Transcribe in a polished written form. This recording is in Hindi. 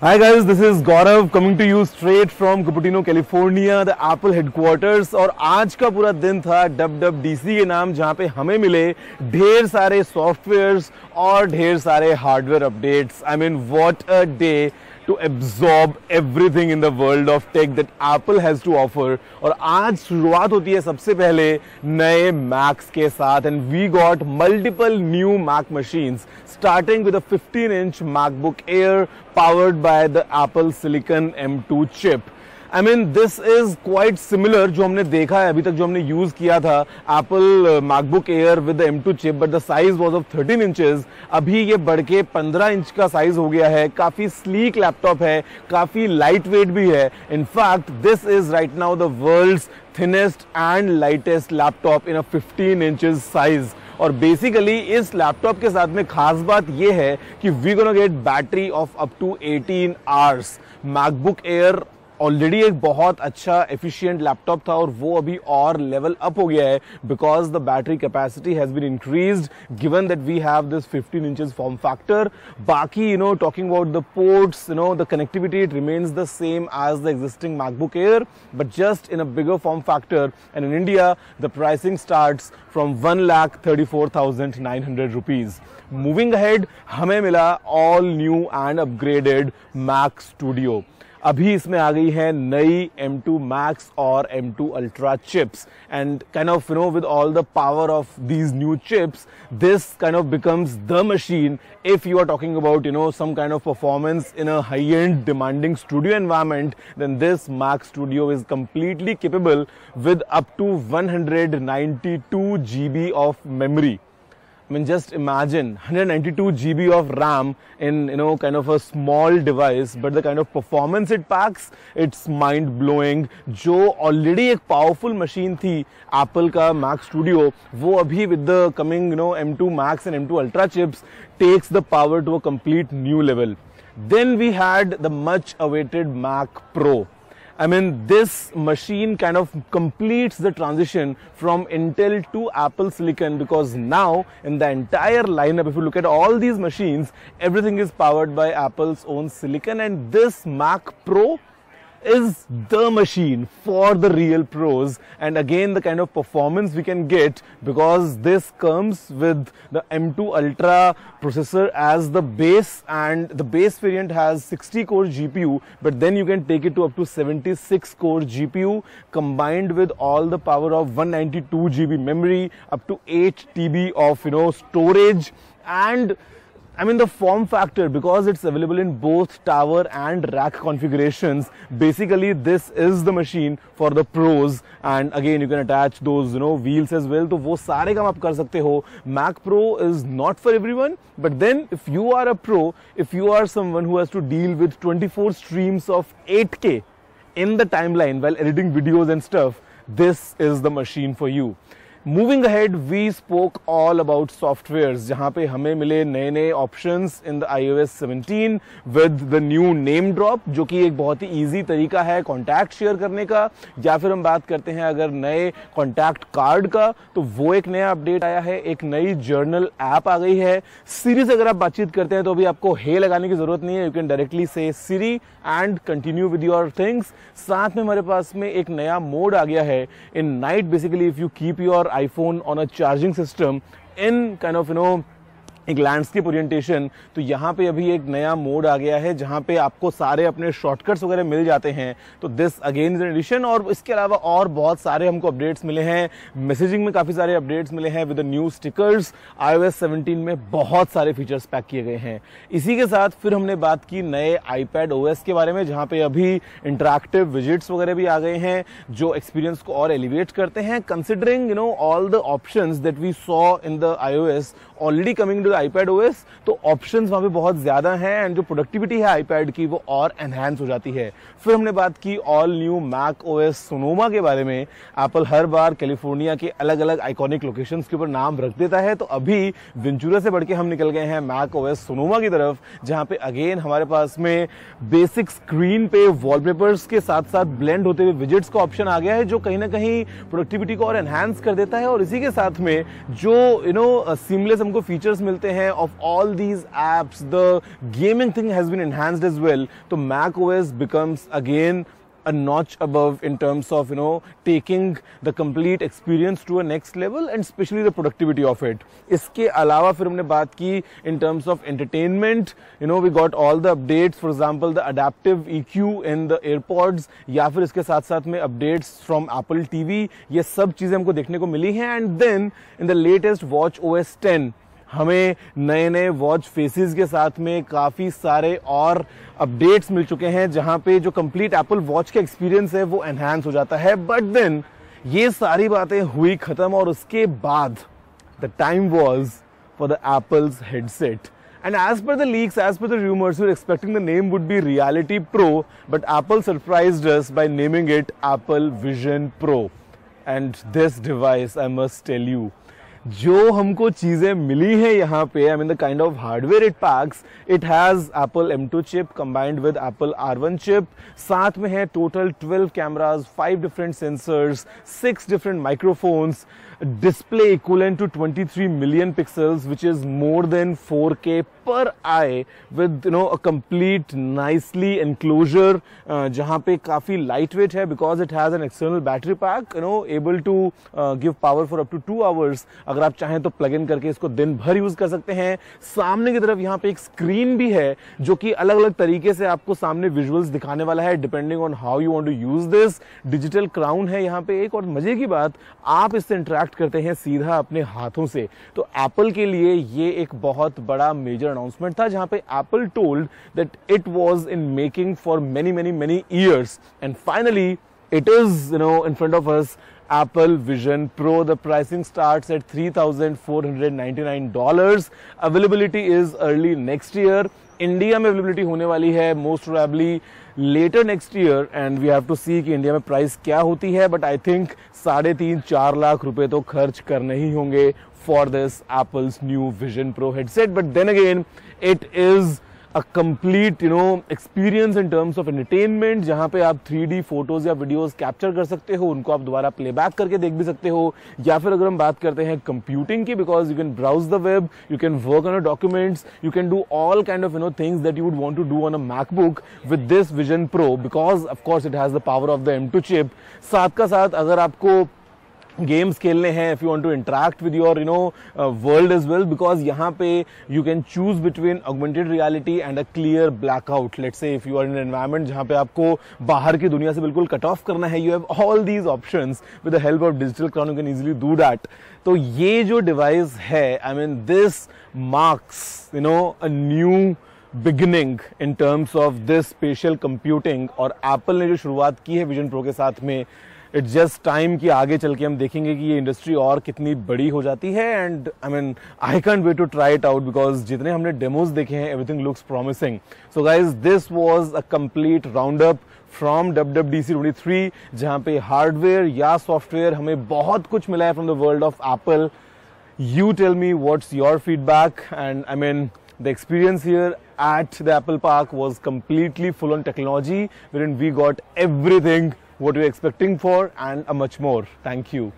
Hi guys, this is Gaurav coming to you straight from Cupertino, California, the Apple headquarters। और आज का पूरा दिन था WWDC के नाम, जहां पे हमें मिले ढेर सारे सॉफ्टवेयर्स और ढेर सारे hardware updates. I mean, what a day to absorb everything in the world of tech that Apple has to offer। और आज शुरुआत होती है सबसे पहले नए Macs के साथ, and we got multiple new Mac machines starting with a 15-inch MacBook Air powered by the Apple Silicon M2 chip। I mean, this is quite similar जो हमने देखा है अभी तक, जो हमने यूज किया था Apple MacBook Air with the M2 chip, but the size was of 13 inches। अभी ये बढ़ के 15 इंच का साइज हो गया है। काफी स्लीक लैपटॉप है, काफी लाइट वेट भी है। In fact, this is right now the world's thinnest and lightest laptop in a 15 inches size। और बेसिकली इस लैपटॉप के साथ में खास बात यह है कि we gonna get battery of up to 18 hours. MacBook Air already एक बहुत अच्छा एफिशिएंट लैपटॉप था और वो अभी और लेवल अप हो गया है because the battery capacity has been increased given that we have this 15 inches form factor. बाकी talking about the ports, the connectivity, it remains the same as the existing MacBook Air but just in a bigger form factor. And in India the pricing starts from 1,34,900 rupees. Moving ahead हमें मिला all new and upgraded Mac Studio. अभी इसमें आ गई है नई M2 Max और M2 Ultra chips, and kind of with all the power of these new chips, this kind of becomes the machine if you are talking about some kind of performance in a high-end demanding studio environment. Then this Mac Studio is completely capable with up to 192 GB of memory. I mean, just imagine 192 GB of RAM in kind of a small device, but the kind of performance it packs, it's mind blowing। जो already एक powerful machine थी Apple का Mac Studio, वो अभी with the coming M2 Max and M2 Ultra chips takes the power to a complete new level। Then we had the much awaited Mac Pro। I mean, this machine kind of completes the transition from Intel to Apple Silicon, because now in the entire lineup, if you look at all these machines, everything is powered by Apple's own silicon, and this Mac Pro is the machine for the real pros। And again, the kind of performance we can get, because this comes with the M2 Ultra processor as the base, and the base variant has 60 core GPU, but then you can take it to up to 76 core GPU combined with all the power of 192 GB memory, up to 8 TB of storage, and I mean the form factor, because it's available in both tower and rack configurations. Basically, this is the machine for the pros, and again you can attach those wheels as well, तो वो सारे काम आप कर सकते हो। Mac Pro is not for everyone, but then if you are a pro, if you are someone who has to deal with 24 streams of 8K in the timeline while editing videos and stuff, this is the machine for you। Moving ahead, we spoke all about softwares, जहाँ पे हमें मिले नए नए options in the iOS 17 with the new name drop, जो कि एक बहुत ही easy तरीका है कॉन्टैक्ट शेयर करने का। या फिर हम बात करते हैं अगर नए कॉन्टैक्ट कार्ड का, तो वो एक नया अपडेट आया है। एक नई जर्नल ऐप आ गई है। सीरी से अगर आप बातचीत करते हैं तो अभी आपको हे लगाने की जरूरत नहीं है, you can directly say Siri and continue with your things. साथ में हमारे पास में एक नया मोड आ गया है in night. Basically if you keep your iPhone on a charging system in kind of एक लैंडस्केप ओरिएंटेशन, तो यहाँ पे अभी एक नया मोड आ गया है जहाँ पे आपको सारे अपने शॉर्टकट्स वगैरह मिल जाते हैं। तो this again is an addition. और इसके अलावा और बहुत सारे हमको अपडेट्स मिले हैं। मैसेजिंग में काफी सारे अपडेट्स मिले हैं विद न्यू स्टिकर्स। iOS 17 में बहुत सारे फीचर्स पैक किए गए हैं। इसी के साथ फिर हमने बात की नए iPad OS के बारे में, जहाँ पे अभी इंटरैक्टिव विजिट्स वगैरह भी आ गए हैं जो एक्सपीरियंस को और एलिवेट करते हैं। Considering all the options that we saw in the iOS already coming to iPad OS, तो ऑप्शंस वहां पे बहुत ज्यादा हैं एंड जो प्रोडक्टिविटी है iPad की वो और एनहांस हो जाती है। फिर हमने बात की all new Mac OS Sonoma के बारे में। एप्पल हर बार कैलिफोर्निया के अलग अलग आइकॉनिक लोकेशंस के ऊपर नाम रख देता है, तो अभी वेंचुरा से बढ़ के हम निकल गए हैं Mac OS Sonoma की तरफ, जहां पे अगेन हमारे पास में बेसिक स्क्रीन पे वॉलपेपर्स के साथ साथ ब्लेंड होते हुए विजिट्स का ऑप्शन आ गया है, जो कहीं ना कहीं प्रोडक्टिविटी को और एनहांस कर देता है। और इसी के साथ में जो सीमलेस हमको हमको फीचर्स मिलते हैं of all these apps, the gaming thing has been enhanced as well, तो Mac OS becomes again a notch above in terms of, you know, taking the complete experience to a next level and especially the productivity of it. इसके अलावा फिर हमने बात की in terms of entertainment, you know, we got all the updates, for example the adaptive EQ in the AirPods, या फिर इसके साथ साथ में updates from Apple TV, ये सब चीजें हमको देखने को मिली हैं. And then in the latest WatchOS 10 हमें नए नए वॉच फेसेस के साथ में काफी सारे और अपडेट्स मिल चुके हैं, जहां पे जो कंप्लीट एप्पल वॉच का एक्सपीरियंस है वो एनहांस हो जाता है. बट देन ये सारी बातें हुई खत्म और उसके बाद the time was for the apples headset. And as per the leaks, as per the rumors, we were expecting the name would be Reality Pro, but Apple surprised us by naming it Apple Vision Pro. And this device, I must tell you, जो हमको चीजें मिली हैं यहाँ पे, I mean the kind of hardware it packs, it has Apple M2 chip combined with Apple R1 chip. साथ में है total 12 cameras, 5 different sensors, 6 different microphones, display equivalent to 23 million pixels, which is more than 4K per eye, with, you know, a complete nicely enclosure, जहाँ पे काफी lightweight है because it has an external battery pack, you know, able to give power for up to 2 hours. अगर आप चाहें तो प्लग इन करके इसको दिन भर यूज कर सकते हैं. सामने की तरफ यहाँ पे एक स्क्रीन भी है जो कि अलग अलग तरीके से आपको सामने विजुअल्स दिखाने वाला है, depending on how you want to use this. Digital crown है यहाँ पे एक, और मजे की बात, आप इससे इंटरेक्ट करते हैं सीधा अपने हाथों से. तो एप्पल के लिए ये एक बहुत बड़ा मेजर अनाउंसमेंट था, जहां पे Apple told that it was in making for many many many years, and finally it is, you know, in front of us, Apple Vision Pro. The pricing starts at $3,499. Availability is early next year. India में अवेलेबिलिटी होने वाली है most probably later next year, and we have to see कि इंडिया में प्राइस क्या होती है. बट आई थिंक 3.5-4 लाख रुपए तो खर्च करने ही होंगे for this Apple's new Vision Pro headset. But then again it is a complete, you know, experience in terms of entertainment, जहां पे आप 3D फोटोज या वीडियोस कैप्चर कर सकते हो, उनको आप दोबारा प्लेबैक करके देख भी सकते हो. या फिर अगर हम बात करते हैं कंप्यूटिंग की, because you can browse the web, you can work on documents, you can do all kind of, you know, things that you would want to do on a MacBook with this Vision Pro, because of course it has the power of the M2 chip. साथ का साथ अगर आपको गेम्स खेलने हैं, if you want to interact with your, you know, world as well, because यहाँ पे you can choose between augmented reality and a clear blackout. Let's say if you are in an environment जहाँ पे आपको बाहर की दुनिया से बिल्कुल कट ऑफ करना है, you have all these options with the help of digital crown, you can easily do that. तो ये जो डिवाइस है, I mean this marks, you know, a new beginning in terms of this special computing. और एप्पल ने जो शुरुआत की है विजन प्रो के साथ में, इट्स जस्ट टाइम कि आगे चल के हम देखेंगे कि ये इंडस्ट्री और कितनी बड़ी हो जाती है. And I mean I can't wait to try it out, because जितने हमने डेमोज देखे हैं, everything looks promising. So guys, this was a complete round up from WWDC 23, जहां पे हार्डवेयर या सॉफ्टवेयर हमें बहुत कुछ मिला है from the world of Apple. You tell me what's your feedback, and I mean the experience here at the Apple Park was completely full on technology, wherein we got everything what we were expecting for and a much more. Thank you.